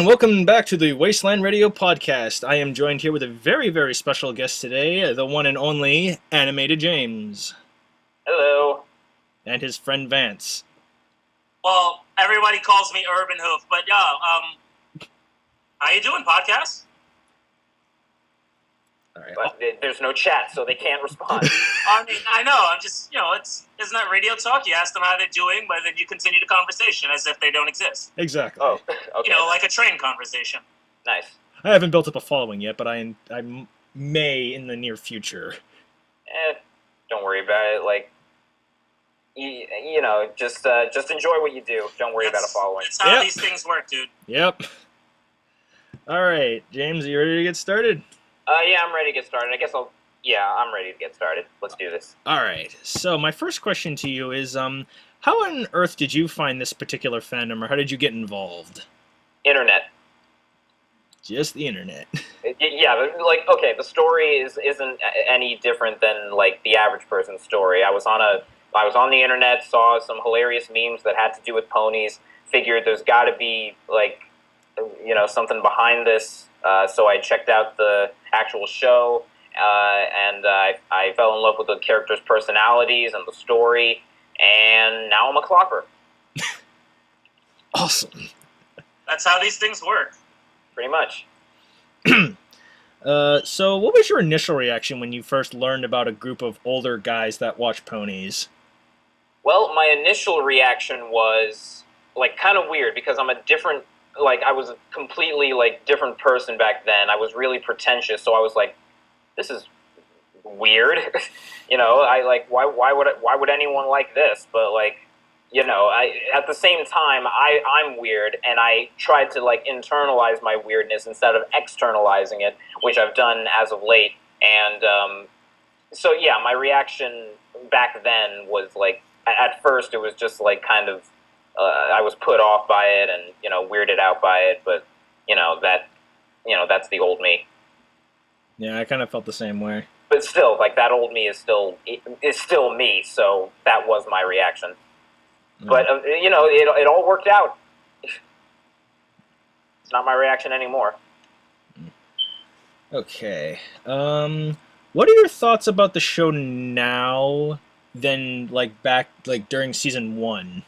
And welcome back to the Wasteland Radio podcast. I am joined here with a very, very special guest today, the one and only AnimatedJames. Hello. And his friend Vance. Well, everybody calls me Urban Hoof, but yeah, how you doing, podcast? All right. But there's no chat, so they can't respond. I mean, I know, I'm just, isn't that radio talk? You ask them how they're doing, but then you continue the conversation as if they don't exist. Exactly. Oh, okay. Like a train conversation. Nice. I haven't built up a following yet, but I may in the near future. Don't worry about it. Like, just enjoy what you do. Don't worry about a following. That's how these things work, dude. Yep. All right, James, are you ready to get started? Yeah, I'm ready to get started. I'm ready to get started. Let's do this. All right. So my first question to you is, how on earth did you find this particular fandom, or how did you get involved? Internet. Just the internet. Yeah, okay, the story isn't any different than like the average person's story. I was on the internet, saw some hilarious memes that had to do with ponies. Figured there's got to be something behind this. So I checked out the actual show, and I fell in love with the characters' personalities and the story, and now I'm a clopper. Awesome. That's how these things work. Pretty much. So what was your initial reaction when you first learned about a group of older guys that watch ponies? Well, my initial reaction was, kind of weird, because I'm a different... I was a completely, different person back then. I was really pretentious, so I was like, this is weird. Why would anyone like this? But, at the same time, I'm weird, and I tried to, internalize my weirdness instead of externalizing it, which I've done as of late. And, my reaction back then was, at first it was just, I was put off by it and, weirded out by it, but, that's the old me. Yeah, I kind of felt the same way. But still, that old me is still me, so that was my reaction. Mm. But, it all worked out. It's not my reaction anymore. Okay. What are your thoughts about the show now than, back, during season 1?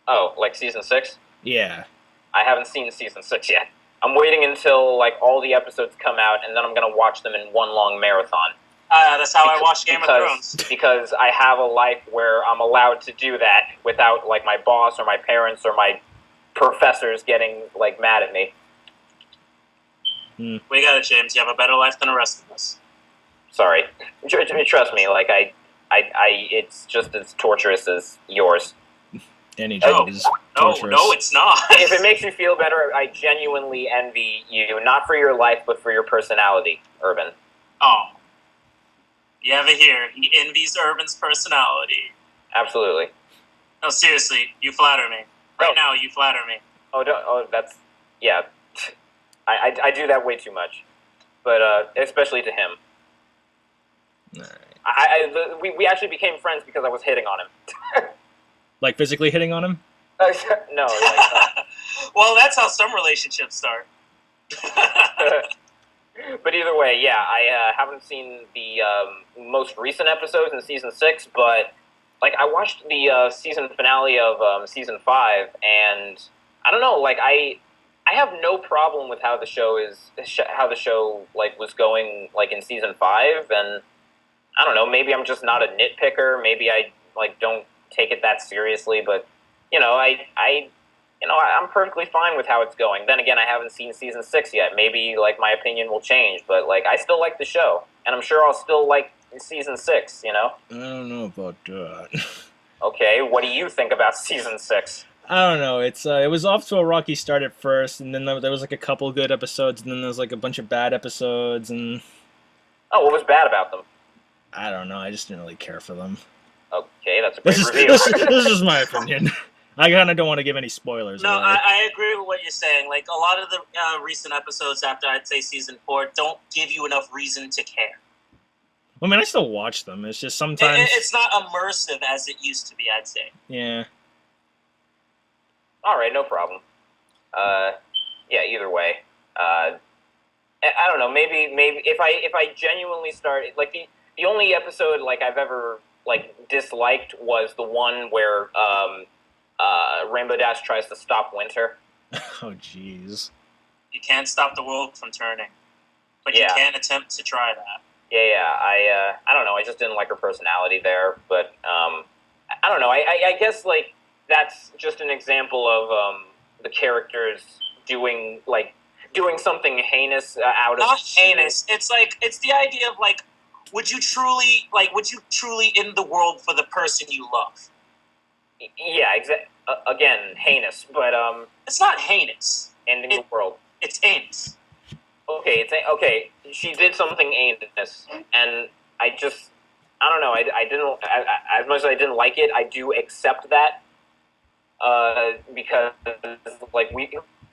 Oh, season 6? Yeah. I haven't seen season 6 yet. I'm waiting until, all the episodes come out, and then I'm going to watch them in one long marathon. That's how I watch Game of Thrones. Because I have a life where I'm allowed to do that without, my boss or my parents or my professors getting, mad at me. We got it, James. You have a better life than the rest of us. Sorry. Trust me, it's just as torturous as yours. Any job is torturous. No, it's not. If it makes you feel better, I genuinely envy you, not for your life, but for your personality, Urban. Oh. You ever hear? He envies Urban's personality. Absolutely. No, seriously, you flatter me. Right now, you flatter me. That's... Yeah. I do that way too much. But, especially to him. Alright. We actually became friends because I was hitting on him. Physically hitting on him? No. Well, that's how some relationships start. But either way, yeah, I haven't seen the most recent episodes in season 6, but I watched the season finale of season 5, and I don't know, I have no problem with how the show was going in season 5, and I don't know, maybe I'm just not a nitpicker, maybe I don't take it that seriously, but I'm perfectly fine with how it's going. Then again, I haven't seen season 6 yet. Maybe my opinion will change, but I still like the show, and I'm sure I'll still like season 6. I don't know about that. Okay, what do you think about season 6? I don't know. It was off to a rocky start at first, and then there was a couple good episodes, and then there was a bunch of bad episodes, and... Oh, what was bad about them? I don't know. I just didn't really care for them. Okay, that's a great review. This is my opinion. I kind of don't want to give any spoilers. No, I agree with what you're saying. A lot of the recent episodes after, I'd say, season 4 don't give you enough reason to care. I mean, I still watch them. It's just sometimes... It's not immersive as it used to be, I'd say. Yeah. All right, no problem. yeah, either way. I don't know. Maybe if I genuinely started like the only episode like I've ever like disliked was the one where Rainbow Dash tries to stop Winter. Oh, jeez. You can't stop the world from turning, but you can attempt to try that. Yeah. I don't know. I just didn't like her personality there, but I don't know. I guess like that's just an example of the characters doing something heinous out of not heinous. It's like it's the idea of like, would you truly end the world for the person you love? Yeah, again, heinous, but it's not heinous. Ending the world. It's heinous. Okay, okay. She did something heinous, and I don't know. I didn't as much as I didn't like it. I do accept that because like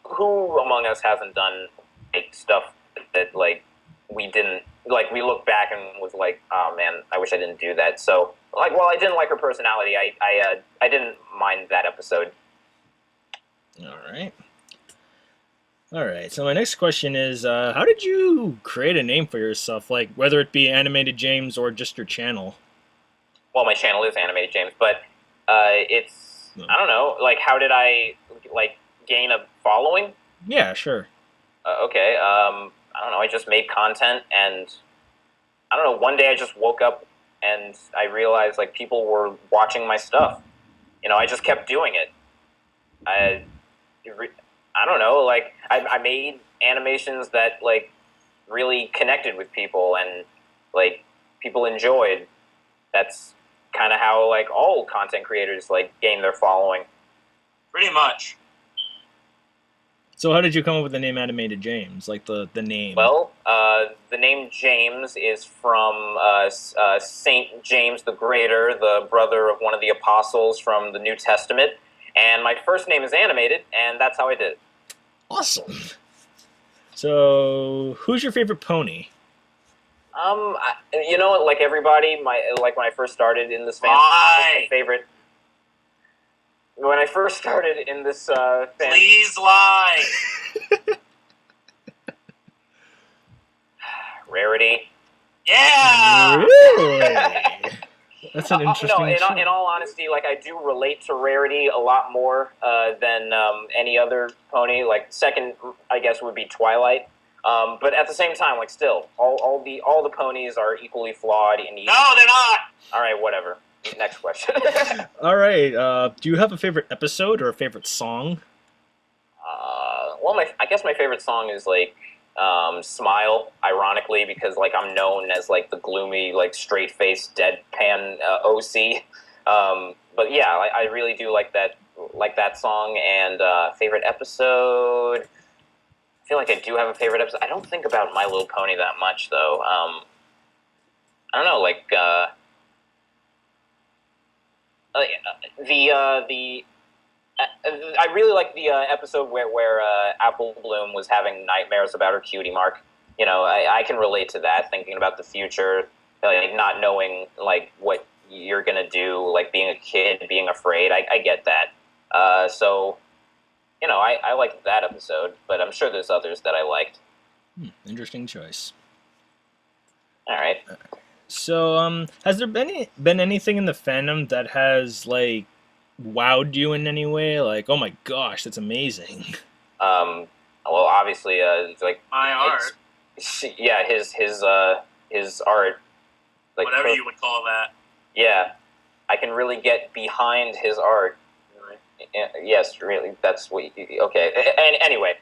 who among us hasn't done like stuff that like we didn't like? We look back and was like, oh man, I wish I didn't do that. So like, while I didn't like her personality, I didn't mind that episode. All right. So my next question is, how did you create a name for yourself? Like whether it be AnimatedJames or just your channel. Well, my channel is AnimatedJames, but it's I don't know. Like, how did I like gain a following? Yeah, sure. Okay. I don't know. I just made content, and I don't know. One day I just woke up and I realized like people were watching my stuff. You know, I just kept doing it. I don't know. Like, I made animations that like really connected with people and like people enjoyed. That's kind of how like all content creators like gain their following. Pretty much. So how did you come up with the name AnimatedJames? Like the name? Well, the name James is from Saint James the Greater, the brother of one of the apostles from the New Testament. And my first name is Animated, and that's how I did it. Awesome. So, who's your favorite pony? You know, like everybody, when I first started in this fan, my favorite. When I first started in this fan, please lie. Rarity. Yeah. Really? That's an interesting. No, in all honesty, like I do relate to Rarity a lot more than any other pony. Like second, I guess would be Twilight. But at the same time, like still, all the ponies are equally flawed in each. No, they're not. All right, whatever. Next question. All right. Do you have a favorite episode or a favorite song? Well, I guess my favorite song is like Smile, ironically, because like I'm known as like the gloomy, like straight-faced, deadpan OC. But yeah, I really do like that song. And favorite episode, I feel like I do have a favorite episode. I don't think about My Little Pony that much though. I don't know, like I really like the episode where Apple Bloom was having nightmares about her cutie mark. You know, I can relate to that, thinking about the future, like not knowing like what you're gonna do, like being a kid, being afraid. I get that. So, you know, I liked that episode, but I'm sure there's others that I liked. Interesting choice. All right. So, has there been anything in the fandom that has like wowed you in any way? Like, oh my gosh, that's amazing. Well, obviously, it's like my art. Yeah, his art. Like, whatever you would call that. Yeah, I can really get behind his art. Yes, really. That's what. Okay. And anyway,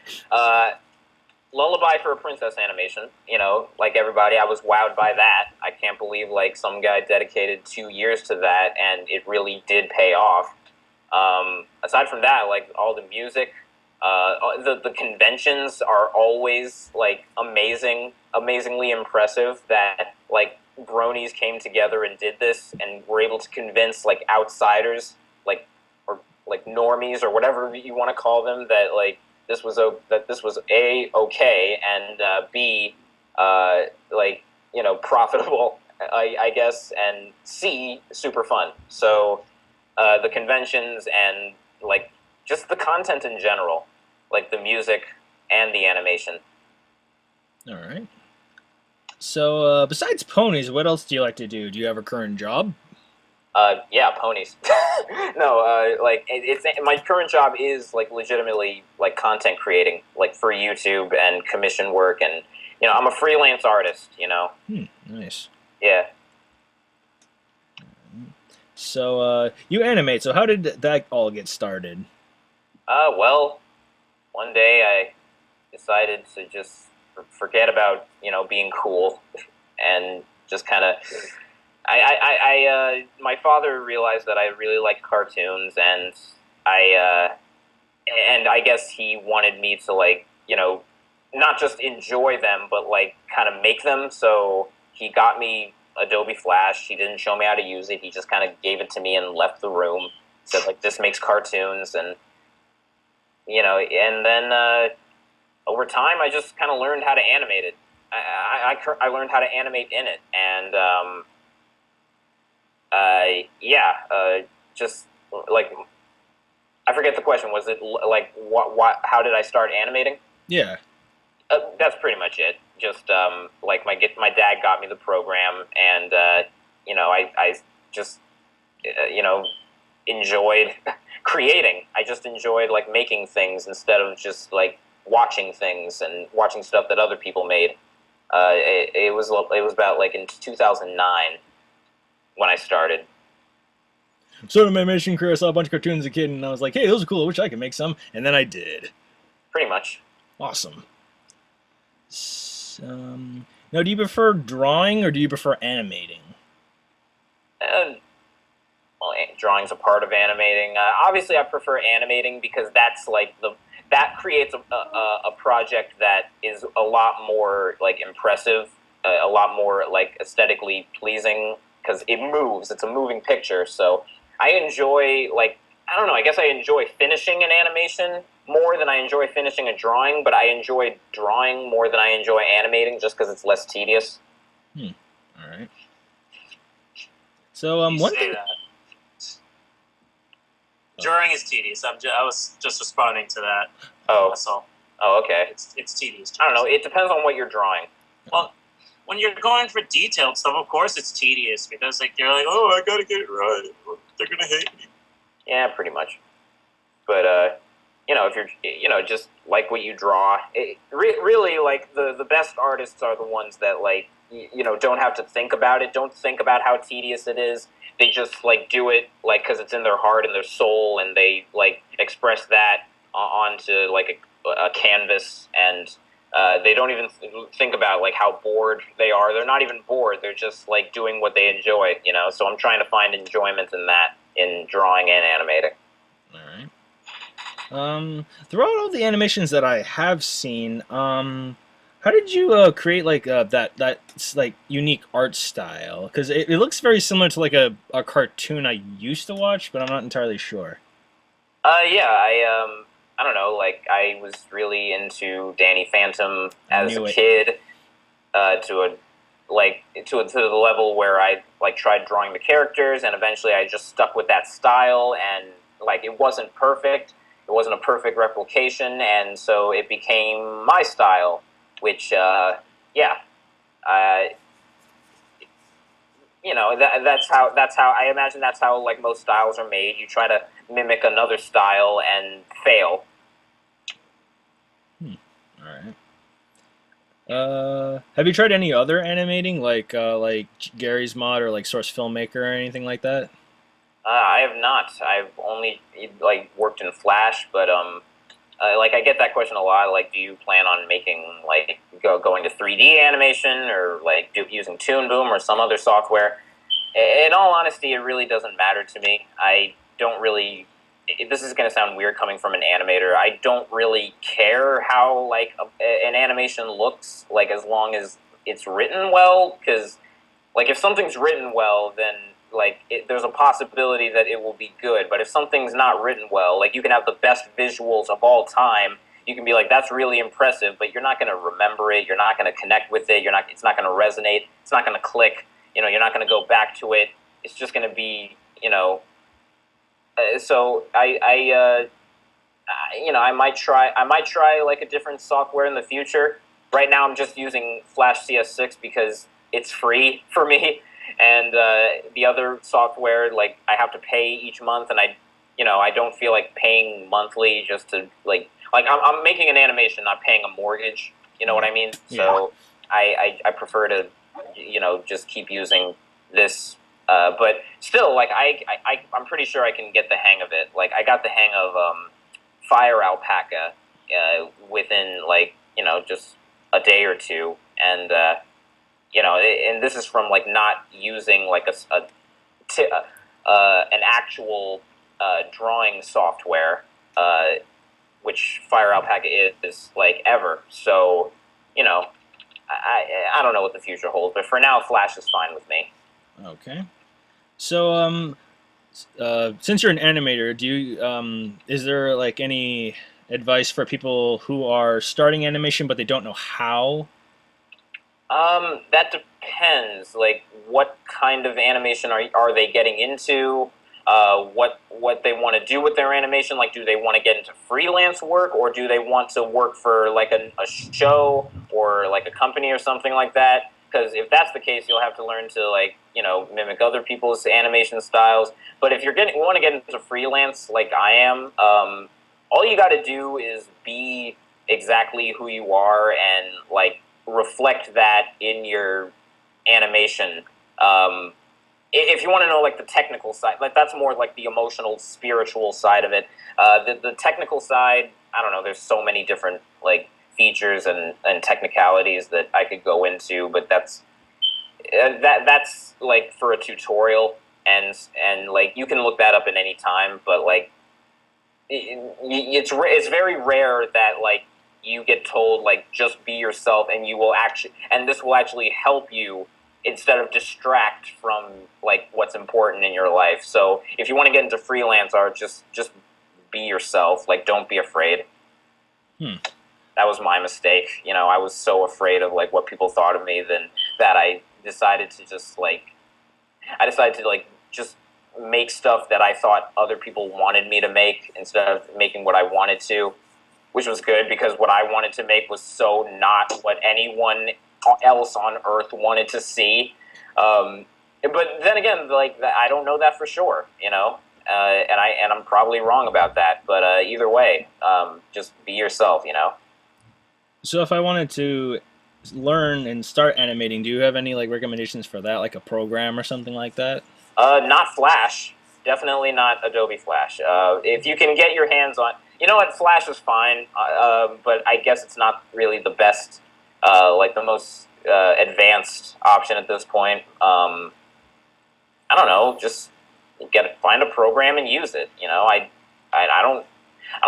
Lullaby for a Princess animation. You know, like everybody, I was wowed by that. I can't believe like some guy dedicated 2 years to that, and it really did pay off. Aside from that, like all the music, the conventions are always like amazingly impressive. That like bronies came together and did this, and were able to convince like outsiders, like or like normies or whatever you want to call them, that like this was A, okay, and B, like, you know, profitable, I guess, and C, super fun. So the conventions and like just the content in general, like the music, and the animation. All right. So, besides ponies, what else do you like to do? Do you have a current job? Yeah, ponies. No, like it's my current job is like legitimately like content creating, like for YouTube and commission work, and I'm a freelance artist. Nice. Yeah. So, you animate. So, how did that all get started? Well, one day I decided to just forget about being cool and just kind of my father realized that I really liked cartoons, and I I guess he wanted me to like not just enjoy them but like kind of make them. So he got me Adobe Flash. He didn't show me how to use it. He just kind of gave it to me and left the room. Said like, this makes cartoons, and and then over time I just kind of learned how to animate it. I learned how to animate in it, and yeah, just like I forget the question. Was it like what? How did I start animating? Yeah. That's pretty much it. Just like my dad got me the program, and I just enjoyed creating. I just enjoyed like making things instead of just like watching things and watching stuff that other people made. It was about like in 2009 when I started. So, in my animation career, I saw a bunch of cartoons as a kid, and I was like, "Hey, those are cool. I wish I could make some." And then I did. Pretty much. Awesome. Now, do you prefer drawing or do you prefer animating? Uh, well, drawing's a part of animating. Obviously, I prefer animating because that's like that creates a project that is a lot more like impressive, a lot more like aesthetically pleasing because it moves. It's a moving picture, so I enjoy like I don't know. I guess I enjoy finishing an animation more than I enjoy finishing a drawing, but I enjoy drawing more than I enjoy animating just because it's less tedious. All right. So, You one say thing. that. Drawing is tedious. I was just responding to that. Oh, That's all. oh, okay. It's tedious. I don't know. It depends on what you're drawing. Well, when you're going for detailed stuff, of course it's tedious because like you're like, oh, I gotta get it right. They're gonna hate me. Yeah, pretty much. But if you're just like what you draw, really like the best artists are the ones that like don't have to think about it. Don't think about how tedious it is. They just like do it like because it's in their heart and their soul, and they like express that onto like a canvas, and they don't even think about like how bored they are. They're not even bored. They're just like doing what they enjoy. So I'm trying to find enjoyment in that in drawing and animating. All right. Throughout all the animations that I have seen, how did you create like that like unique art style? Because it looks very similar to like a cartoon I used to watch, but I'm not entirely sure. Yeah, I don't know. Like I was really into Danny Phantom I as a knew it. kid, to a to the level where I like tried drawing the characters, and eventually I just stuck with that style, and like it wasn't perfect. It wasn't a perfect replication, and so it became my style. Which, yeah, uh, that's how I imagine that's how like most styles are made. You try to mimic another style and fail. All right. Have you tried any other animating, like Gary's Mod or like Source Filmmaker or anything like that? I have not. I've only like worked in Flash, but like I get that question a lot. Like, do you plan on making like going to 3D animation or like using Toon Boom or some other software? In all honesty, it really doesn't matter to me. I don't really. This is going to sound weird coming from an animator. I don't really care how like an animation looks, like as long as it's written well. Because like if something's written well, then like there's a possibility that it will be good. But if something's not written well, like you can have the best visuals of all time. You can be like, that's really impressive, but you're not going to remember it. You're not going to connect with it. It's not going to resonate. It's not going to click. You're not going to go back to it. It's just going to be, so I might try like a different software in the future. Right now, I'm just using Flash CS6 because it's free for me, and the other software, like, I have to pay each month, and I don't feel like paying monthly just to I'm making an animation, not paying a mortgage. You know what I mean? Yeah. So I prefer to just keep using this. But still, like I'm pretty sure I can get the hang of it. Like I got the hang of Fire Alpaca within just a day or two, and and this is from like not using like an actual drawing software, which Fire Alpaca is like ever. So I don't know what the future holds, but for now, Flash is fine with me. Okay. So since you're an animator, do you is there like any advice for people who are starting animation but they don't know how? That depends. Like, what kind of animation are they getting into? What they want to do with their animation? Like, do they want to get into freelance work, or do they want to work for like a show or like a company or something like that? Because if that's the case, you'll have to learn to mimic other people's animation styles. But if you want to get into freelance, like I am, all you got to do is be exactly who you are and like reflect that in your animation. If you want to know like the technical side, like that's more like the emotional, spiritual side of it. The technical side, I don't know. There's so many different like features and technicalities that I could go into, but that's like for a tutorial, and like you can look that up at any time. But like it's very rare that like you get told like just be yourself, and this will actually help you instead of distract from like what's important in your life. So if you want to get into freelance art, just be yourself. Like, don't be afraid. That was my mistake. I was so afraid of like what people thought of me that I decided to just make stuff that I thought other people wanted me to make instead of making what I wanted to, which was good because what I wanted to make was so not what anyone else on Earth wanted to see. But then again, like I don't know that for sure, and I'm probably wrong about that. But either way, just be yourself. So if I wanted to learn and start animating, do you have any like recommendations for that, like a program or something like that? Not Flash. Definitely not Adobe Flash. If you can get your hands on, Flash is fine, but I guess it's not really the best, like the most advanced option at this point. I don't know. Just find a program and use it. I don't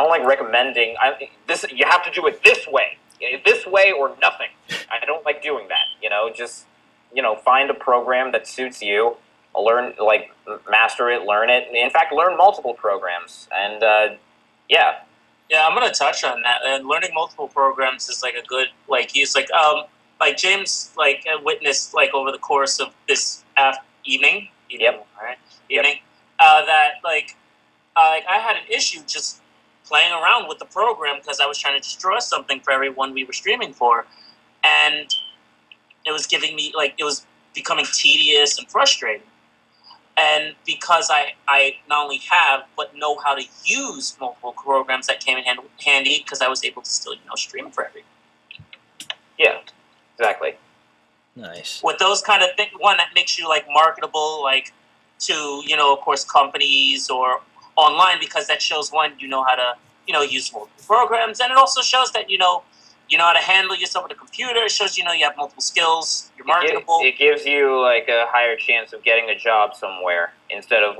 like recommending. You have to do it this way or nothing. I don't like doing that. Just find a program that suits you. Master it, learn it. In fact, learn multiple programs, and yeah. Yeah, I'm gonna touch on that. And learning multiple programs is like a good he's like James witnessed over the course of this evening. Yep. All right. Evening. Yep. That I had an issue just playing around with the program because I was trying to just draw something for everyone we were streaming for, and it was giving me it was becoming tedious and frustrating. And because I not only have but know how to use multiple programs that came in handy because I was able to still stream for everyone. Yeah, exactly. Nice. With those kind of things, one that makes you marketable to of course companies or online, because that shows one you know how to use multiple programs, and it also shows that you know how to handle yourself with a computer. It shows you have multiple skills. You're marketable. It gives you a higher chance of getting a job somewhere instead of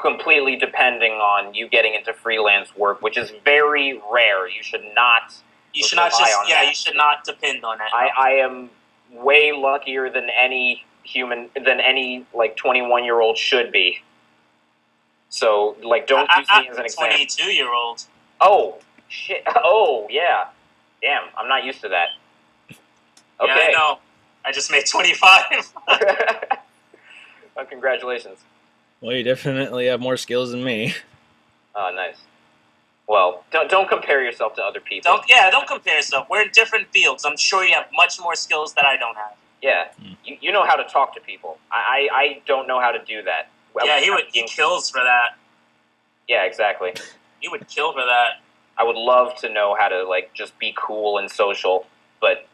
completely depending on you getting into freelance work, which is very rare. You should not. You should not you should not depend on that. I am way luckier than any 21-year-old should be. So don't use me as an example. 22-year-old. Oh shit! Oh yeah. Damn, I'm not used to that. Okay. Yeah, I know. I just made 25. Well, congratulations. Well, you definitely have more skills than me. Oh, nice. Well, don't compare yourself to other people. Don't compare yourself. We're in different fields. I'm sure you have much more skills that I don't have. Yeah, you know how to talk to people. I don't know how to do that. Yeah, he kills for that. Yeah, exactly. He would kill for that. I would love to know how to like just be cool and social, but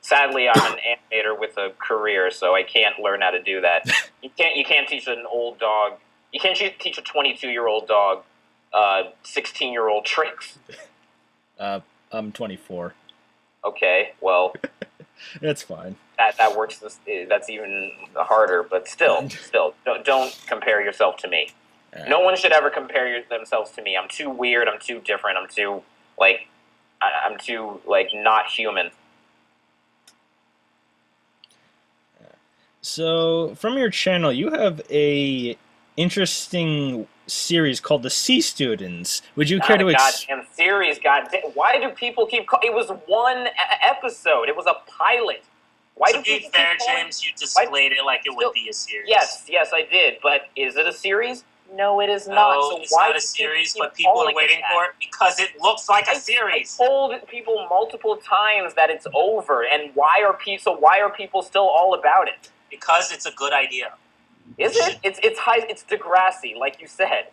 sadly I'm an animator with a career, so I can't learn how to do that. You can't teach an old dog. You can't teach a 22-year-old dog 16-year-old tricks. I'm 24. Okay, well, That's fine. That works. That's even harder, but still, don't compare yourself to me. Right. No one should ever compare themselves to me. I'm too weird. I'm too different. I'm too not human. So, from your channel, you have a interesting series called The Sea Students. Would you care to goddamn series? Why do people keep? It was one episode. It was a pilot. Why to be fair, James, you displayed it like it would be a series. Yes, I did. But is it a series? No, it is not. No, so it's not a series, but people are waiting for it because it looks like a series. I told people multiple times that it's over, and why are people still all about it? Because it's a good idea. Is it? It's Degrassi, like you said.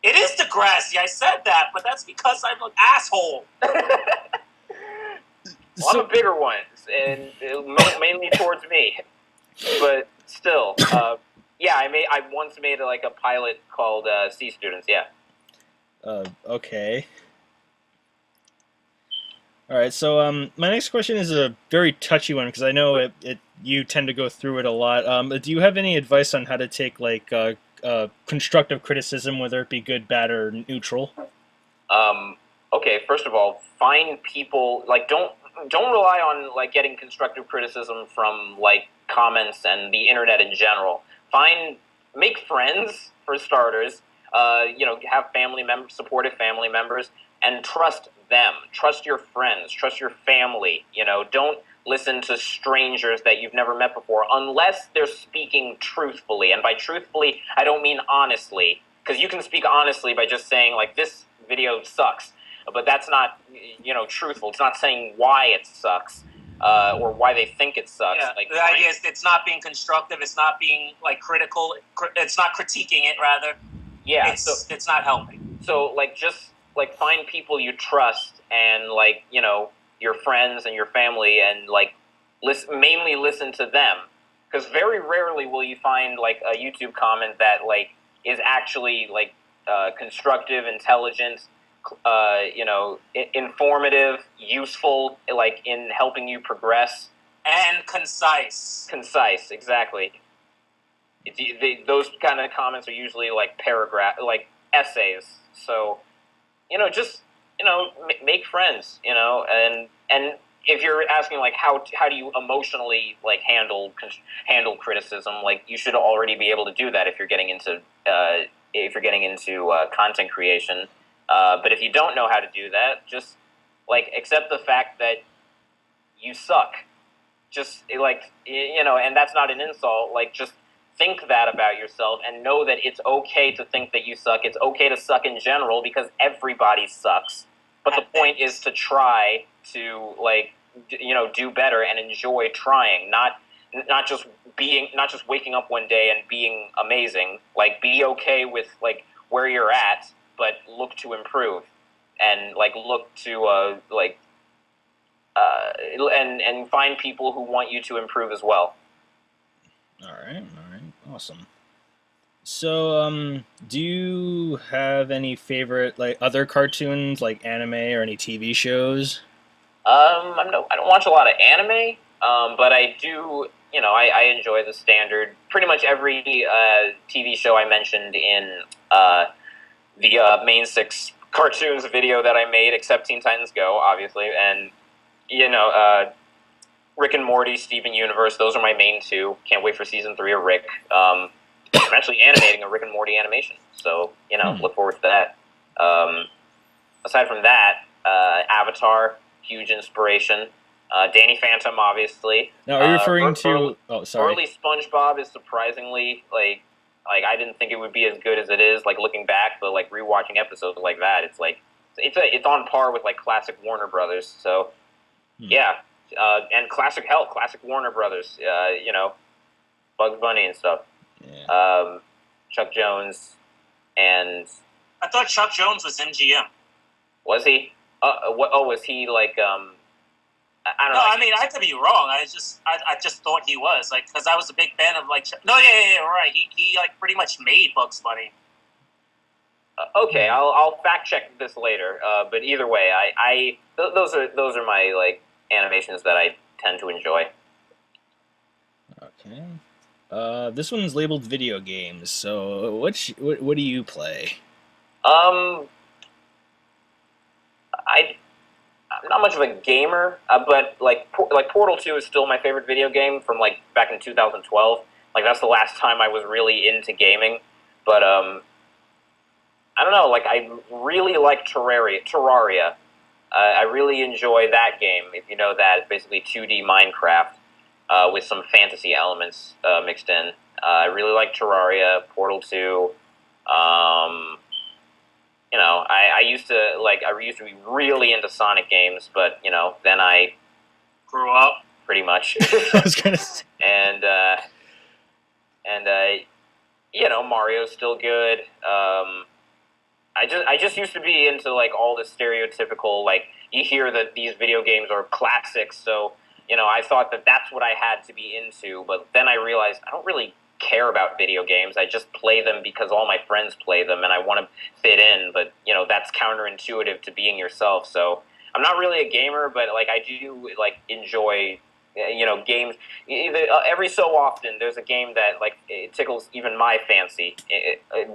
It is Degrassi. I said that, but that's because I'm an asshole. Well, I'm a bigger one, and mainly towards me. But still, yeah, I once made a pilot called Sea Students. Yeah. Okay. All right. So my next question is a very touchy one because I know you tend to go through it a lot. Do you have any advice on how to take constructive criticism, whether it be good, bad, or neutral? Okay. First of all, find people don't rely on getting constructive criticism from comments and the internet in general. Make friends for starters. Have supportive family members, and trust them. Trust your friends. Trust your family. Don't listen to strangers that you've never met before unless they're speaking truthfully. And by truthfully, I don't mean honestly, because you can speak honestly by just saying this video sucks. But that's not, truthful. It's not saying why it sucks or why they think it sucks. Yeah, the idea is it's not being constructive. It's not being critical. It's not critiquing it, rather. Yeah, it's not helping. So just find people you trust and your friends and your family and mainly listen to them, because very rarely will you find a YouTube comment that is actually constructive, intelligent. Informative, useful, in helping you progress, and concise. Concise, exactly. Those kind of comments are usually paragraph, essays. So, make friends. And if you're asking how do you emotionally handle criticism, you should already be able to do that if you're getting into content creation. But if you don't know how to do that, just accept the fact that you suck. Just and that's not an insult. Just think that about yourself and know that it's okay to think that you suck. It's okay to suck in general because everybody sucks. But the point is to try to do better and enjoy trying, not just waking up one day and being amazing. Be okay with where you're at, but look to improve, and look to and find people who want you to improve as well. All right, awesome. So, do you have any favorite other cartoons, anime or any TV shows? I don't watch a lot of anime, but I do. I enjoy the standard. Pretty much every TV show I mentioned in the main 6 cartoons video that I made, except Teen Titans Go, obviously, and Rick and Morty, Steven Universe. Those are my main 2. Can't wait for season 3 of Rick. I'm actually animating a Rick and Morty animation, so look forward to that. Aside from that, Avatar, huge inspiration. Danny Phantom, obviously. Now, are you referring to? Oh, sorry. Early SpongeBob is surprisingly I didn't think it would be as good as it is. Looking back, but rewatching episodes like that, it's it's on par with like classic Warner Brothers. So yeah, and classic Warner Brothers. Bugs Bunny and stuff. Yeah. Chuck Jones, and I thought Chuck Jones was MGM. was he? Was he like? I don't No, know. I mean I could be wrong. I just thought he was like because I was a big fan of like. No, yeah, right. He like pretty much made Bugs Bunny. Okay, I'll fact check this later. But either way, those are my like animations that I tend to enjoy. Okay. This one's labeled video games. So what do you play? I'm not much of a gamer, but like Portal 2 is still my favorite video game from like back in 2012. Like that's the last time I was really into gaming. But I don't know. Like I really like Terraria. I really enjoy that game. If you know that, it's basically 2D Minecraft with some fantasy elements mixed in. I really like Terraria, Portal 2. I used to be really into Sonic games, but then I Grew up. pretty much, I was gonna say. and Mario's still good. I just used to be into like all the stereotypical like you hear that these video games are classics, so I thought that that's what I had to be into, but then I realized I don't really care about video games. I just play them because all my friends play them and I want to fit in, but that's counterintuitive to being yourself. So I'm not really a gamer, but like I do like enjoy games. Every so often there's a game that like it tickles even my fancy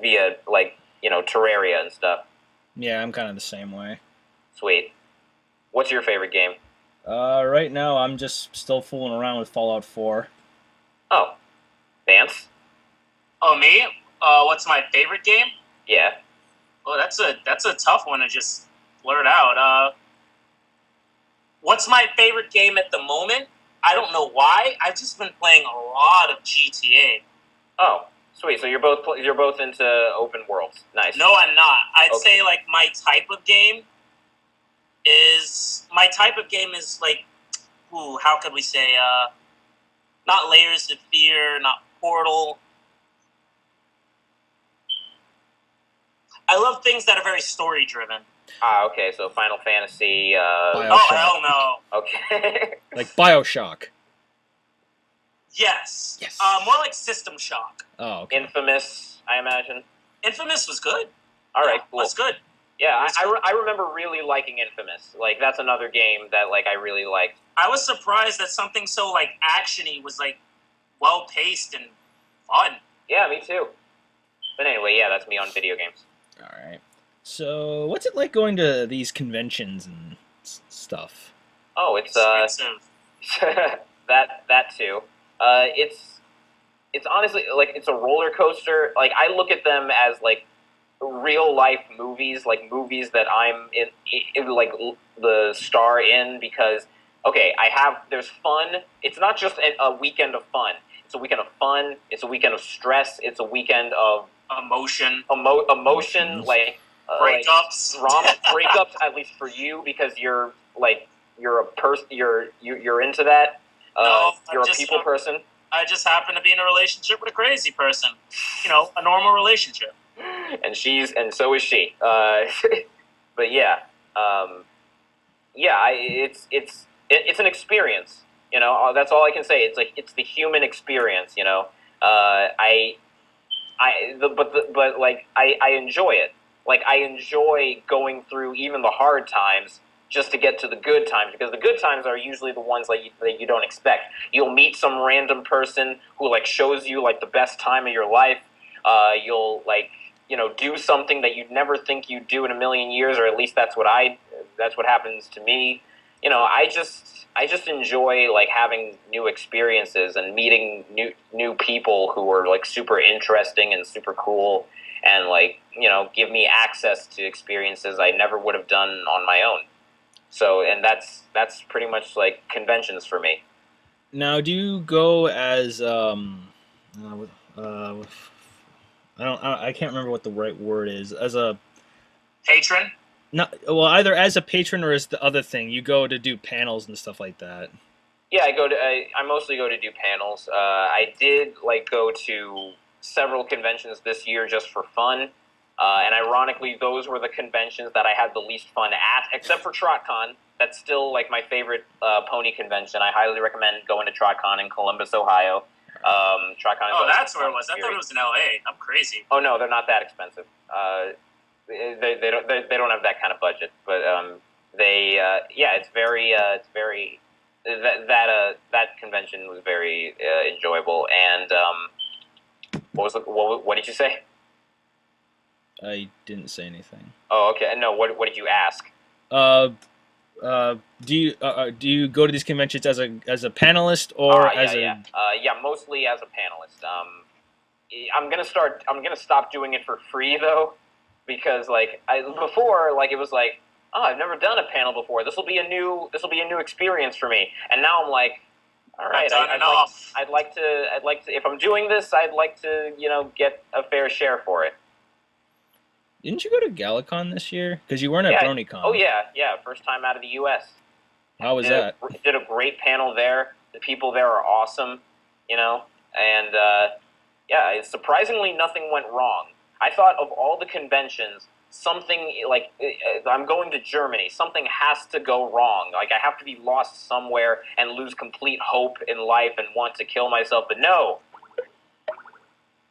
via like Terraria and stuff. Yeah, I'm kind of the same way. Sweet. What's your favorite game? Right now I'm just still fooling around with Fallout 4. Oh, Vance? Oh, me? What's my favorite game? Yeah. Oh, that's a tough one to just blurt out. What's my favorite game at the moment? I don't know why. I've just been playing a lot of GTA. Oh, sweet. So you're both into open worlds. Nice. No, I'm not. I'd Okay. say like my type of game is like, how could we say? Not Layers of Fear, not Portal. I love things that are very story driven. Okay. So Final Fantasy. Bioshock. Oh hell no! Okay. Like Bioshock. Yes. Yes. More like System Shock. Oh, okay. Infamous, I imagine. Infamous was good. All right. Yeah, Cool. was good. Yeah, I remember really liking Infamous. Like that's another game that like I really liked. I was surprised that something so like actiony was like well paced and fun. Yeah, me too. But anyway, yeah, that's me on video games. All right. So, what's it like going to these conventions and stuff? Oh, it's Expensive. that too. It's honestly like it's a roller coaster. Like I look at them as like real life movies, like movies that I'm in like the star in because okay, there's fun. It's not just a weekend of fun. It's a weekend of fun. It's a weekend of stress. It's a weekend of Emotion. Emotion, like Breakups. like drama, breakups. At least for you, because you're a person. You're into that. No, you're a people person. I just happen to be in a relationship with a crazy person. A normal relationship. And so is she. But yeah, it's an experience. That's all I can say. It's like it's the human experience. But like I enjoy it. Like I enjoy going through even the hard times just to get to the good times, because the good times are usually the ones that you don't expect. You'll meet some random person who like shows you like the best time of your life. You'll like do something that you'd never think you'd do in a million years, or at least that's what happens to me. I just enjoy like having new experiences and meeting new people who are like super interesting and super cool, and like give me access to experiences I never would have done on my own. So, and that's pretty much like conventions for me. Now, do you go as I can't remember what the right word is. As a Patron? not well, either as a patron or as the other thing. You go to do panels and stuff like that. Yeah, I mostly go to do panels. I did like go to several conventions this year just for fun, and ironically, those were the conventions that I had the least fun at, except for TrotCon. That's still like my favorite pony convention. I highly recommend going to TrotCon in Columbus, Ohio. TrotCon. Oh, that's where it was. I thought it was in LA. I'm crazy. Oh no, they're not that expensive. They don't have that kind of budget, but it's very that convention was very enjoyable. And what did you say? I didn't say anything. Oh, okay. No, what did you ask? Do you go to these conventions as a panelist or mostly as a panelist. I'm gonna stop doing it for free though, because before it was like, oh, I've never done a panel before. This will be a new experience for me. And now I'm like, all right, I'd like to if I'm doing this, I'd like to get a fair share for it. Didn't you go to Galacon this year? Because you weren't at BronyCon. Oh yeah, first time out of the U.S. How was that? Did a great panel there. The people there are awesome, and surprisingly nothing went wrong. I thought of all the conventions, something I'm going to Germany, something has to go wrong. Like I have to be lost somewhere and lose complete hope in life and want to kill myself. But no,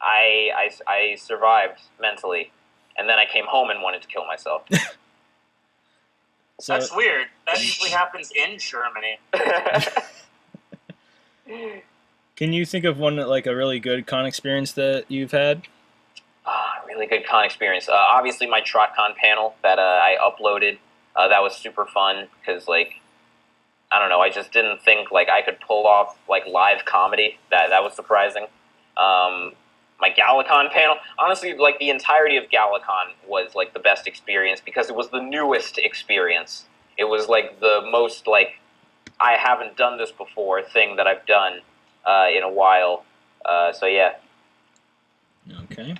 I survived mentally. And then I came home and wanted to kill myself. So, that's weird. That usually happens in Germany. Can you think of one like a really good con experience that you've had? Really good con experience. Obviously, my TrotCon panel that I uploaded. That was super fun because I don't know. I just didn't think I could pull off live comedy. That was surprising. My Galacon panel, honestly, the entirety of Galacon was the best experience because it was the newest experience. It was the most I haven't done this before thing that I've done in a while. So yeah. Okay.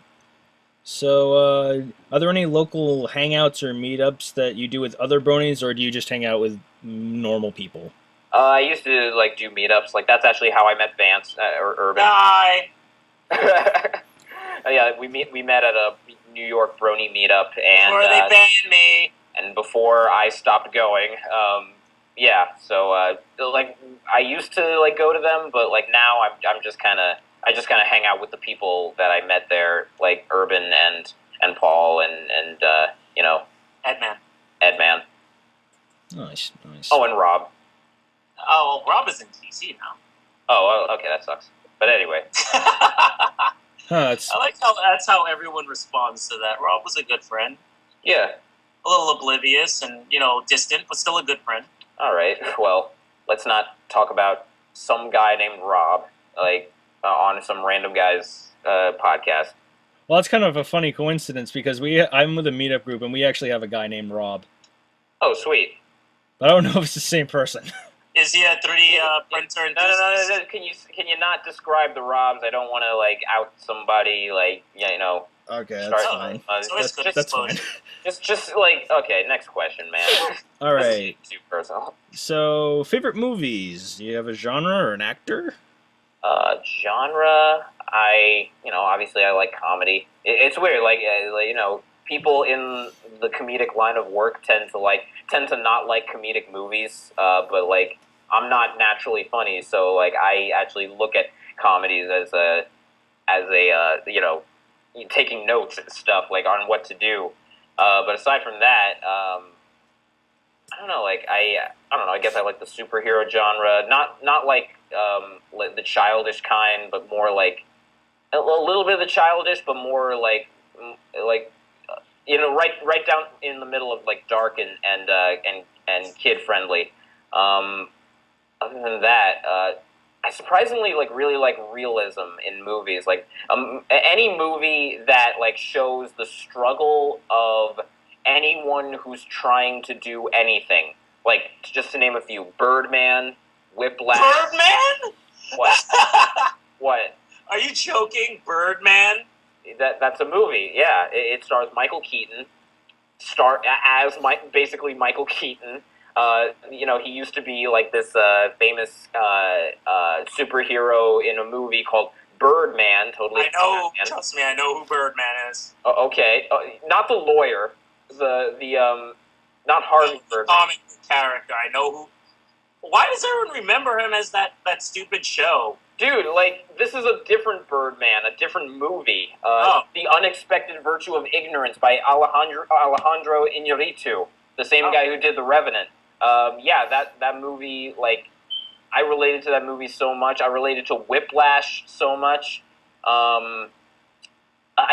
So are there any local hangouts or meetups that you do with other bronies, or do you just hang out with normal people? I used to do meetups. That's actually how I met Vance or Urban. Bye. Yeah, we met at a New York brony meetup, and before they banned me, and before I stopped going. So I used to go to them, but now I just kind of hang out with the people that I met there, like Urban and Paul and Edman. Nice. Oh, and Rob. Oh, well, Rob is in DC now. Oh, okay, that sucks. But anyway. I like how that's how everyone responds to that. Rob was a good friend. Yeah. A little oblivious and, distant, but still a good friend. All right. Well, let's not talk about some guy named Rob, on some random guy's podcast. Well, it's kind of a funny coincidence because I'm with a meetup group and we actually have a guy named Rob. Oh, sweet. But I don't know if it's the same person. Is he a 3D printer? No. Can you not describe the Robs? I don't want to out somebody. Okay, that's fine. That's fine. Just okay. Next question, man. All right. Too personal. So, favorite movies? Do you have a genre or an actor? Genre. Obviously I like comedy. It's weird. People in the comedic line of work tend to not like comedic movies. But I'm not naturally funny, so I actually look at comedies as a taking notes and stuff on what to do. But aside from that, I don't know. I don't know. I guess I like the superhero genre, not the childish kind, but more a little bit of the childish, but more right down in the middle of dark and kid friendly. Other than that, I surprisingly really like realism in movies. Any movie that shows the struggle of anyone who's trying to do anything. Just to name a few: Birdman, Whiplash. Birdman? What? What? Are you joking? Birdman? That's a movie. Yeah, it stars Michael Keaton. star as basically Michael Keaton. He used to be like this famous superhero in a movie called Birdman. Totally. I know. Trust me, I know who Birdman is. Okay, not the lawyer. The not Harvey Birdman. Comic character. I know who. Why does everyone remember him as that stupid show? Dude, like, this is a different Birdman, a different movie. The Unexpected Virtue of Ignorance by Alejandro Iñárritu, the same guy who did The Revenant. That movie, like, I related to that movie so much. I related to Whiplash so much. I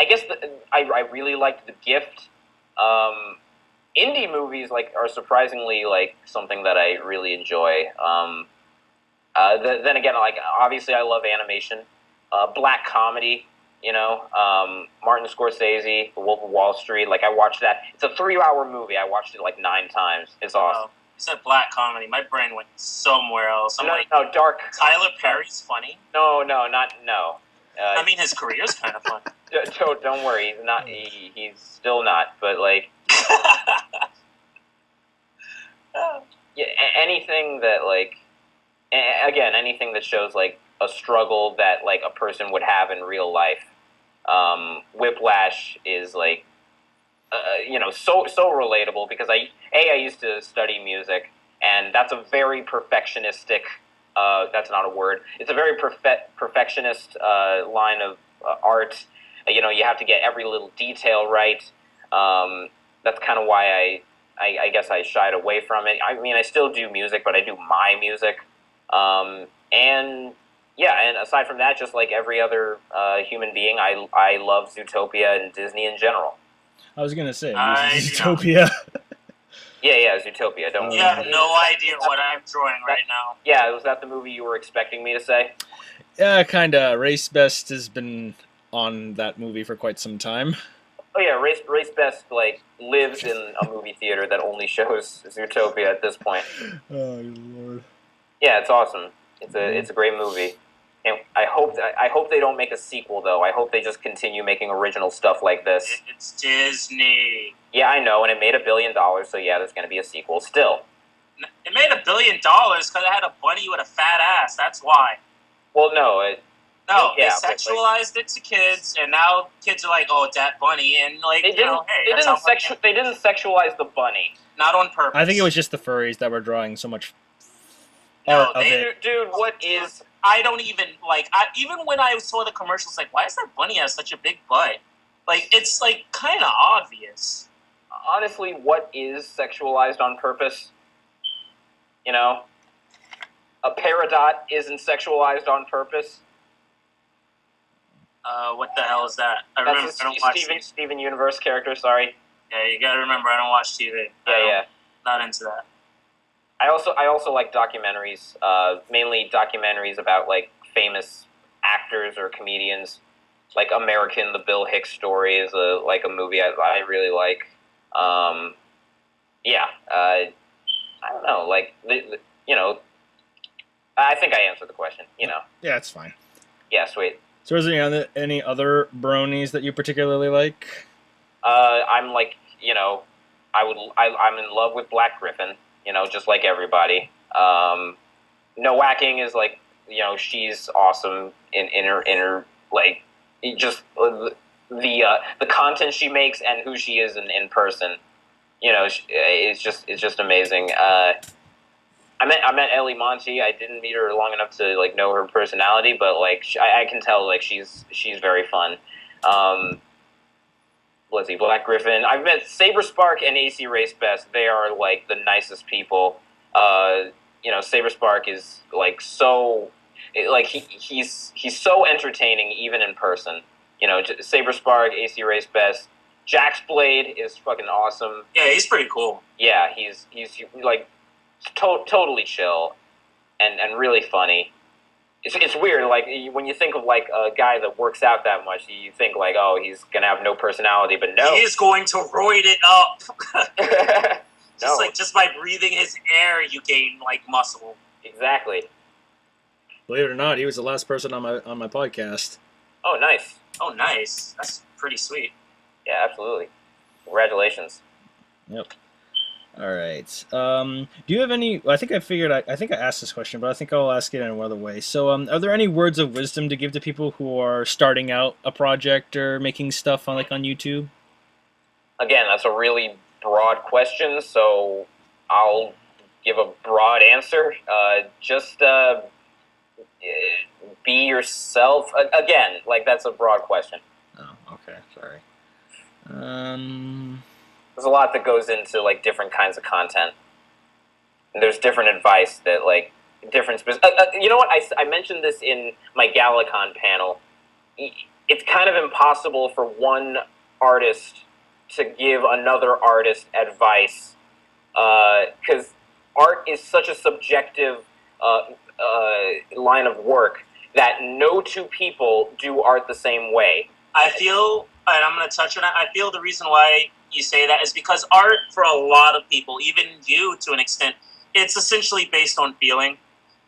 guess I really liked The Gift. Indie movies, like, are surprisingly, like, something that I really enjoy. Then again, like, obviously I love animation, black comedy, Martin Scorsese, The Wolf of Wall Street. Like, I watched that. It's a 3-hour movie. I watched it like 9 times. It's awesome. You said black comedy. My brain went somewhere else. No, dark. Tyler Perry's funny. No. I mean, his career's kind of funny. Don't worry, he's not. He's still not. But like, yeah, anything that like. Again, anything that shows like a struggle that like a person would have in real life. Whiplash is like, so relatable because I used to study music, and that's a very perfectionistic. That's not a word. It's a very perfectionist line of art. You have to get every little detail right. That's kind of why I guess I shied away from it. I mean, I still do music, but I do my music. And aside from that, just like every other human being, I love Zootopia and Disney in general. I was gonna say Zootopia. Yeah, Zootopia. You have no idea what I'm drawing right now. Yeah, was that the movie you were expecting me to say? Yeah, kinda. Race Best has been on that movie for quite some time. Oh yeah, Race Best like lives in a movie theater that only shows Zootopia at this point. Oh Lord. Yeah, it's awesome. It's a great movie, and I hope they don't make a sequel though. I hope they just continue making original stuff like this. It's Disney. Yeah, I know, and it made $1 billion, so yeah, there's going to be a sequel. Still, it made $1 billion because it had a bunny with a fat ass. That's why. Well, no, they sexualized it to kids, and now kids are like, "Oh, it's that bunny," and like, they didn't sexualize the bunny. Not on purpose. I think it was just the furries that were drawing so much. Dude, what is? I don't even like. Even when I saw the commercials, like, why does that bunny have such a big butt? Like, it's like kind of obvious. Honestly, what is sexualized on purpose? A peridot isn't sexualized on purpose. What the hell is that? I don't watch Steven Universe character. Sorry. Yeah, you gotta remember, I don't watch TV. Yeah. Not into that. I also like documentaries, mainly documentaries about like famous actors or comedians. Like American, the Bill Hicks story is a movie I really like. I don't know, like I think I answered the question. Yeah, it's fine. Yeah, sweet. So, is there any other bronies that you particularly like? I'm like, I'm in love with Black Griffin. Just like everybody. No Whacking is like, she's awesome in her like, just the content she makes and who she is in person. It's just amazing. I met Ellie Monty. I didn't meet her long enough to like know her personality, but like I can tell like she's very fun. Let's see, Black Griffin. I've met Saber Spark and AC Race Best. They are like the nicest people. Saber Spark is like so, like he's so entertaining even in person. Saber Spark, AC Race Best. Jax Blade is fucking awesome. Yeah, he's pretty cool. Yeah, he's like totally chill and really funny. It's weird, like, when you think of, like, a guy that works out that much, you think, like, oh, he's gonna have no personality, but no. He is going to roid it up. Just by breathing his air, you gain, like, muscle. Exactly. Believe it or not, he was the last person on my podcast. Oh, nice. Oh, nice. That's pretty sweet. Yeah, absolutely. Congratulations. Yep. All right. Do you have any? I think I figured. I think I asked this question, but I think I'll ask it in another way. So, are there any words of wisdom to give to people who are starting out a project or making stuff on on YouTube? Again, that's a really broad question, so I'll give a broad answer. Just be yourself. Again, like that's a broad question. Oh, okay. Sorry. Um. There's a lot that goes into like different kinds of content. And there's different advice that like different. You know what? I mentioned this in my Galacon panel. It's kind of impossible for one artist to give another artist advice because art is such a subjective line of work that no two people do art the same way. I feel, and I'm going to touch on it, I feel the reason why you say that is because art, for a lot of people, even you to an extent, it's essentially based on feeling.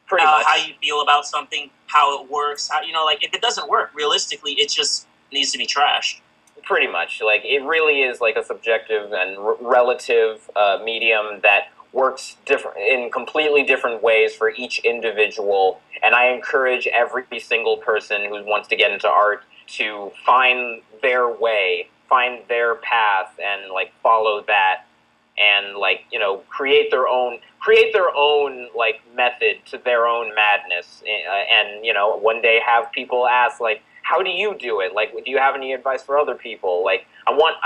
Pretty much. How you feel about something, how it works, how, like if it doesn't work, realistically, it just needs to be trashed. Pretty much. Like, it really is like a subjective and relative medium that works different in completely different ways for each individual. And I encourage every single person who wants to get into art to find their way, find their path, and like follow that, and like create their own like method to their own madness, and one day have people ask like, how do you do it? Like, do you have any advice for other people? Like, I want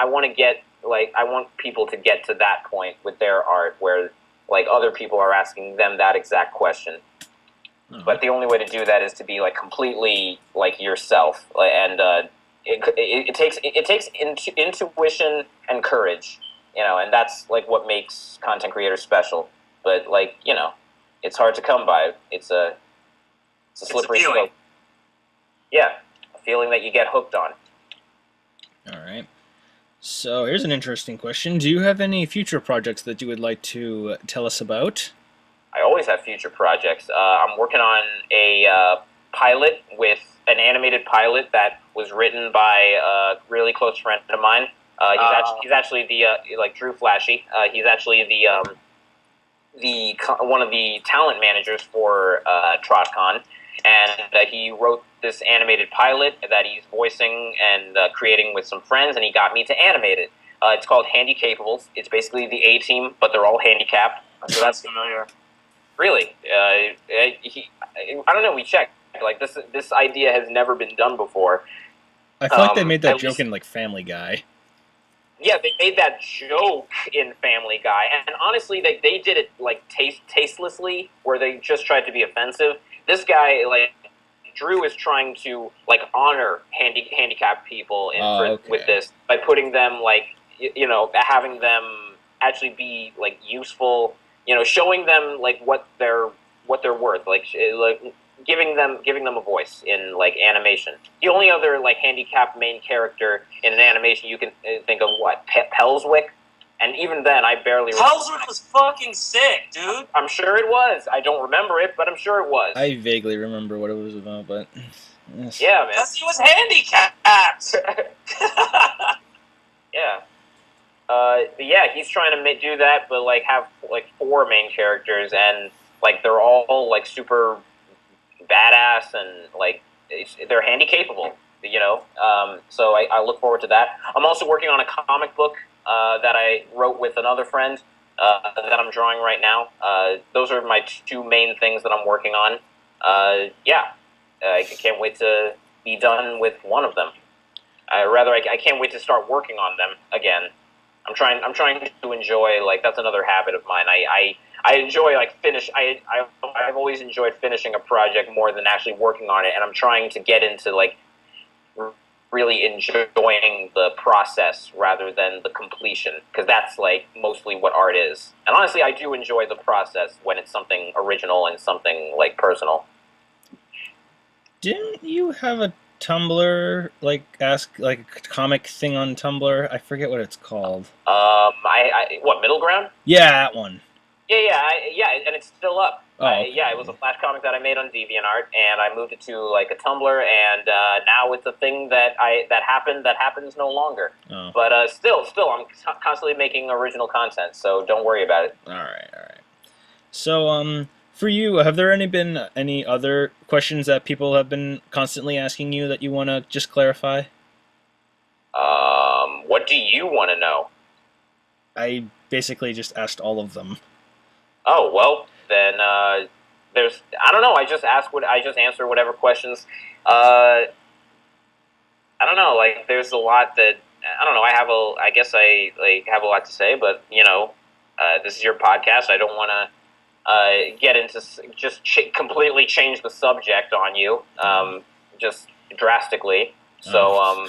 people to get to that point with their art where like other people are asking them that exact question. But the only way to do that is to be like completely like yourself, and it takes intuition and courage, and that's like what makes content creators special. But like it's hard to come by. It's a slippery slope. Yeah, a feeling that you get hooked on. All right. So here's an interesting question. Do you have any future projects that you would like to tell us about? I always have future projects. I'm working on a pilot with an animated pilot that was written by a really close friend of mine. He's actually the like Drew Flashy. He's actually the one of the talent managers for TrotCon, and he wrote this animated pilot that he's voicing and creating with some friends, and he got me to animate it. It's called Handy Capables. It's basically the A Team, but they're all handicapped. So that's familiar. Really, I don't know. We checked. Like this idea has never been done before. I feel like they made that joke in like Family Guy. Yeah, they made that joke in Family Guy, and honestly, they did it like tastelessly, where they just tried to be offensive. This guy, like Drew, is trying to like honor handicapped people with this by putting them like having them actually be like useful. Showing them like what they're worth, like giving them a voice in like animation. The only other like handicapped main character in an animation you can think of Pelswick, and even then I barely. Pelswick was fucking sick, dude. I'm sure it was. I don't remember it, but I'm sure it was. I vaguely remember what it was about, but yes. Yeah, man. Because he was handicapped. Yeah. But yeah, he's trying to do that, but like have like 4 main characters, and like they're all like super badass, and like they're handy capable, So I look forward to that. I'm also working on a comic book that I wrote with another friend that I'm drawing right now. Those are my 2 main things that I'm working on. I can't wait to be done with one of them. I can't wait to start working on them again. I'm trying to enjoy, like, that's another habit of mine. I enjoy like I've always enjoyed finishing a project more than actually working on it, and I'm trying to get into like really enjoying the process rather than the completion, because that's like mostly what art is. And honestly, I do enjoy the process when it's something original and something like personal. Didn't you have a Tumblr, like ask like a comic thing on Tumblr? I forget what it's called. What, Middle Ground? Yeah, that one. Yeah, and it's still up. Oh, okay. Yeah, it was a Flash comic that I made on DeviantArt, and I moved it to like a Tumblr, and now it's a thing that happens no longer. Oh. But still, I'm constantly making original content, so don't worry about it. All right, all right. So, for you, have there been any other questions that people have been constantly asking you that you want to just clarify? What do you want to know? I basically just asked all of them. Oh well, then there's I don't know. I just answer whatever questions. I don't know. Like there's a lot that I don't know. I guess I like have a lot to say, but this is your podcast. I don't want to get into just completely change the subject on you, just drastically. So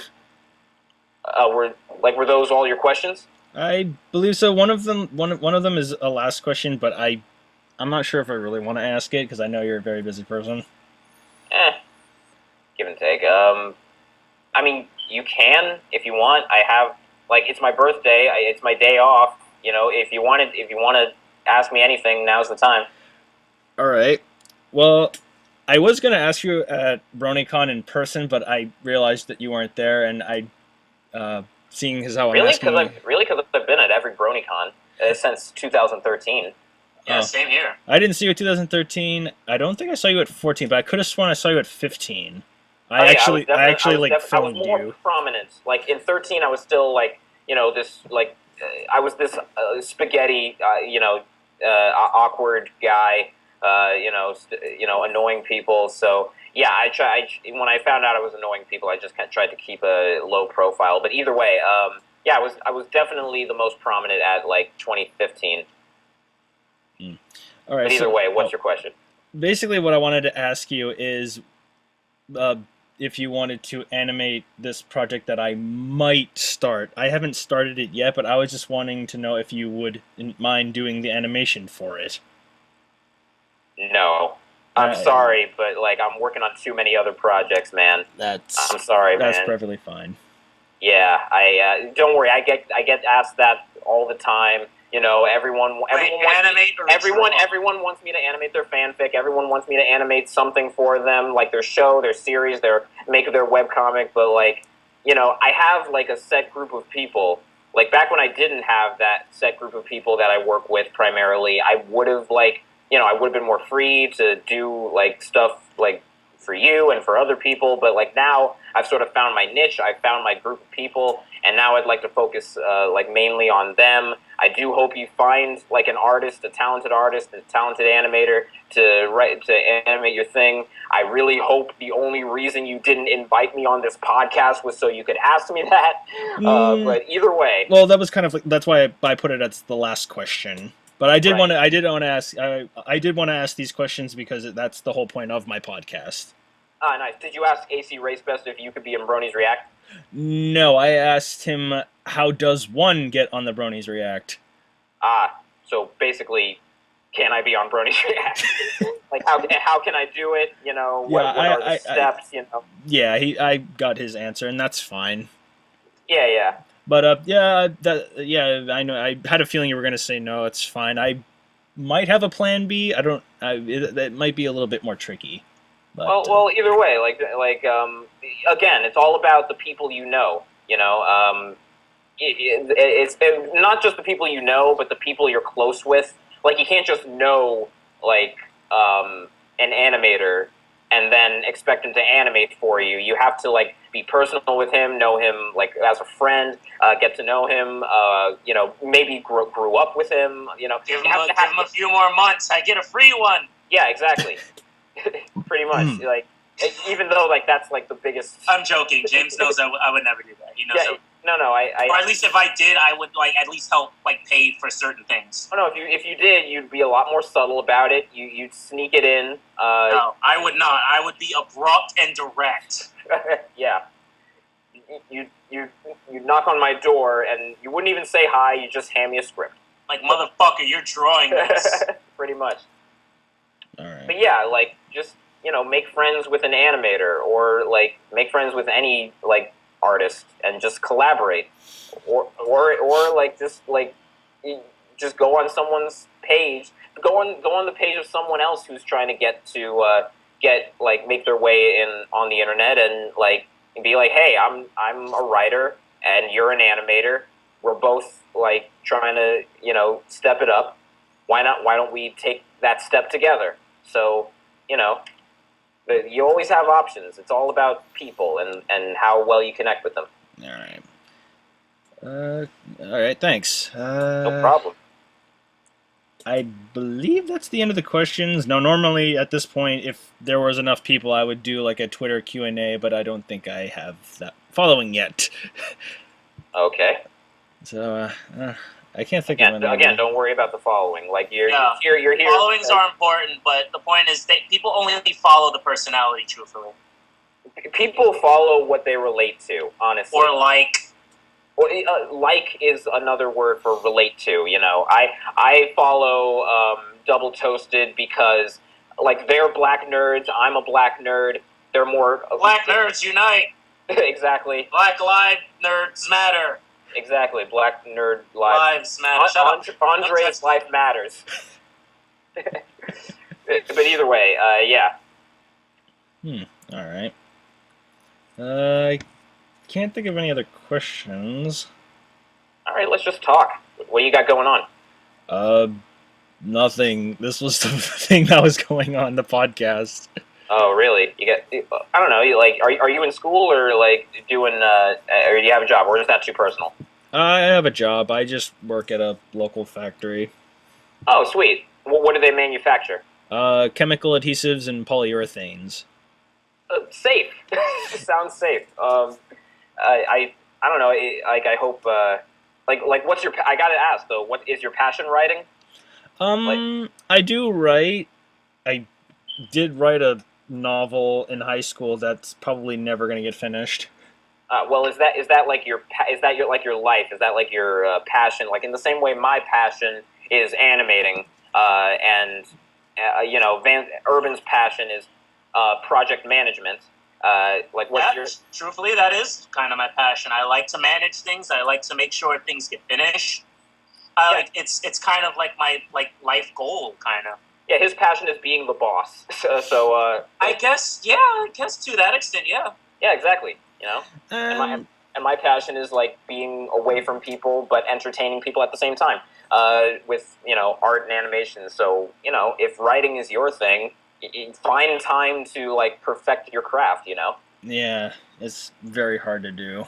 were those all your questions? I believe so. One of them is a last question, but I'm not sure if I really want to ask it because I know you're a very busy person. Give and take. I mean, you can if you want. I have it's my birthday. It's my day off. If you want to ask me anything, now's the time. All right. Well, I was gonna ask you at BronyCon in person, but I realized that you weren't there, and seeing as how I'm asking you. Because I've been at every BronyCon since 2013. Yeah, same here. I didn't see you at 2013. I don't think I saw you at 14, but I could have sworn I saw you at 15. I actually filmed more you. Prominent. Like in 13, I was still I was this spaghetti, awkward guy, annoying people. So yeah, when I found out I was annoying people, I just kind of tried to keep a low profile. But either way, yeah, I was definitely the most prominent at 2015. All right. But either way, what's your question? Basically, what I wanted to ask you is, if you wanted to animate this project that I might start. I haven't started it yet, but I was just wanting to know if you would mind doing the animation for it. No. I'm sorry, but I'm working on too many other projects, man. I'm sorry, man. That's perfectly fine. Yeah, I don't worry. I get asked that all the time. Everyone wants me to animate their fanfic. Everyone wants me to animate something for them, like their show, their series, their webcomic. But I have a set group of people. Like back when I didn't have that set group of people that I work with primarily, I would have I would have been more free to do stuff for you and for other people. But now I've sort of found my niche. I've found my group of people, and now I'd like to focus mainly on them. I do hope you find an artist, a talented animator to animate your thing. I really hope the only reason you didn't invite me on this podcast was so you could ask me that. But either way, well, that was kind of that's why I put it as the last question. But I did want to ask these questions because that's the whole point of my podcast. Ah, nice. Did you ask AC Racebest if you could be in Brony's React? No, I asked him how does one get on the Bronies React. So basically, can I be on Brony's React? How can I do it? What are the steps? Yeah, I got his answer, and that's fine. Yeah. But I know. I had a feeling you were going to say no. It's fine. I might have a plan B. I don't. That might be a little bit more tricky. But, well, either way, again, it's all about the people you know. It's not just the people you know, but the people you're close with. You can't just know an animator and then expect him to animate for you. You have to be personal with him, know him as a friend, get to know him. Maybe grew up with him. Give him a few more months. I get a free one. Yeah, exactly. Pretty much. Even though that's the biggest. I'm joking. James knows I would never do that. He knows. Yeah, no. Or at least if I did, I would at least help pay for certain things. Oh no, if you did, you'd be a lot more subtle about it. You'd sneak it in. No, I would not. I would be abrupt and direct. Yeah. You knock on my door and you wouldn't even say hi. You just hand me a script. Motherfucker, you're drawing this. Pretty much. All right. But yeah, just make friends with an animator or make friends with any artist and just collaborate, or just go on someone's page, go on the page of someone else who's trying to make their way in on the internet, and like be like, hey, I'm a writer and you're an animator. We're both like trying to step it up. Why don't we take that step together? So you always have options. It's all about people and how well you connect with them. All right. All right. Thanks. No problem. I believe that's the end of the questions. Now, normally at this point, if there was enough people, I would do like a Twitter Q&A, but I don't think I have that following yet. Okay. So I can't think Again, of any. again, don't worry about the following. Like you're here. Followings are important, but the point is that people only follow the personality, truthfully. People follow what they relate to, honestly. Or like. Or, like is another word for relate to. I follow Double Toasted because like they're black nerds. I'm a black nerd. They're more black nerds unite. Exactly. Black live nerds matter. Exactly. Black nerd lives matter. Shut up. Andre's life matters. But either way, yeah. All right. I can't think of any other questions. All right, let's just talk. What do you got going on? Nothing. This was the thing that was going on the podcast. Oh, really? I don't know. Are you in school or like doing or do you have a job, or is that too personal? I have a job. I just work at a local factory. Oh, sweet. What do they manufacture? Chemical adhesives and polyurethanes. Safe. Sounds safe. I don't know. I hope. What's your? I gotta ask though. What is your passion? Writing? I do write. I did write a novel in high school that's probably never going to get finished. Well, is that like your life? Is that like your passion? Like in the same way, my passion is animating, and Urban's passion is project management. Truthfully, that is kind of my passion. I like to manage things. I like to make sure things get finished. It's kind of like my life goal, kind of. Yeah, his passion is being the boss. I guess to that extent, yeah. Yeah, exactly. And my passion is like being away from people but entertaining people at the same time. With art and animation. So if writing is your thing, find time to like perfect your craft. Yeah, it's very hard to do.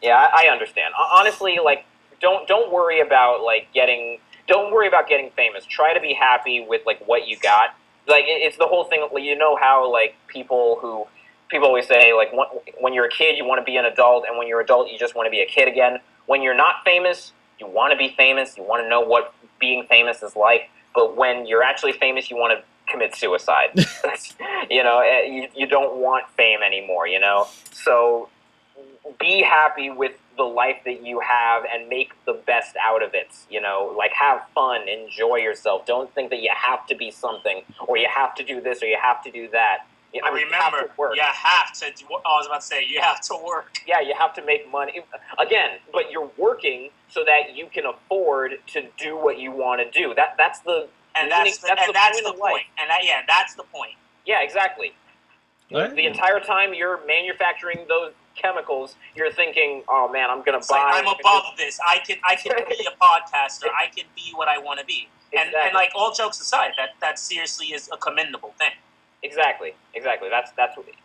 Yeah, I understand. Honestly, like don't worry about don't worry about getting famous. Try to be happy with like what you got. Like it's the whole thing. How like people always say like when you're a kid you want to be an adult, and when you're an adult you just want to be a kid again. When you're not famous, you want to be famous. You want to know what being famous is like. But when you're actually famous, you want to commit suicide. You don't want fame anymore. So be happy with the life that you have and make the best out of it. Like have fun, enjoy yourself. Don't think that you have to be something, or you have to do this, or you have to do that. Remember, you have to. I was about to say, you have to work. Yeah, you have to make money. Again, but you're working so that you can afford to do what you want to do. That's the point. That's the point. Yeah, exactly. What? The entire time you're manufacturing those chemicals, you're thinking, "Oh man, I'm gonna buy." I'm above this. I can be a podcaster. I can be what I want to be. Exactly. And like all jokes aside, that seriously is a commendable thing. Exactly. That's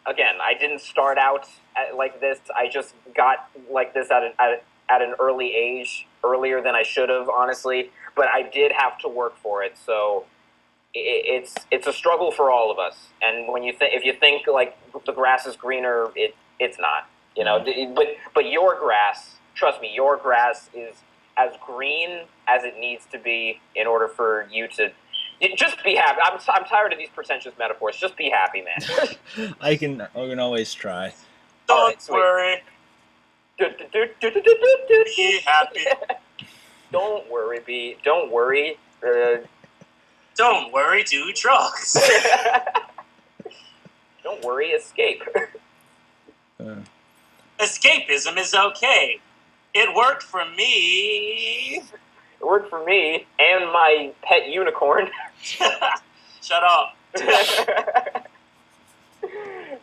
again. I didn't start out like this. I just got like this at an early age, earlier than I should have, honestly. But I did have to work for it. So it's a struggle for all of us. And when if you think like the grass is greener, it's not. But your grass, trust me, your grass is as green as it needs to be in order for you to. Just be happy. I'm tired of these pretentious metaphors. Just be happy, man. I can always try. Don't worry. Be happy. Don't worry. Don't worry. Don't worry. Do drugs. Don't worry. Escape. Escapism is okay. It worked for me. worked for me and my pet unicorn. Shut up.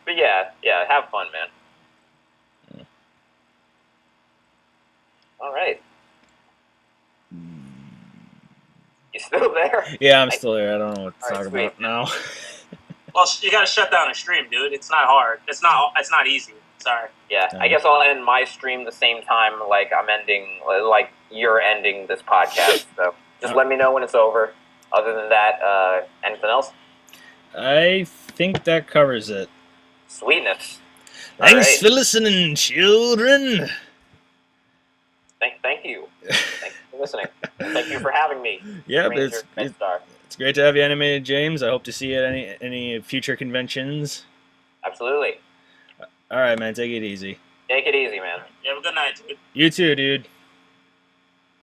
But yeah, have fun, man. All right. You still there? Yeah, I'm still here. I don't know what to All right, talk sweet. about now. Well, you gotta shut down a stream, dude. It's not hard. It's not easy. Sorry. Yeah, I guess I'll end my stream the same time like you're ending this podcast. So just let me know when it's over. Other than that, anything else? I think that covers it. Sweetness. Thanks for listening, children. Thank you. Thanks for listening. Thank you for having me. Yeah, Ranger, Medstar. it's great to have you, Animated James. I hope to see you at any future conventions. Absolutely. All right, man. Take it easy. Take it easy, man. You have a good night, dude. You too, dude.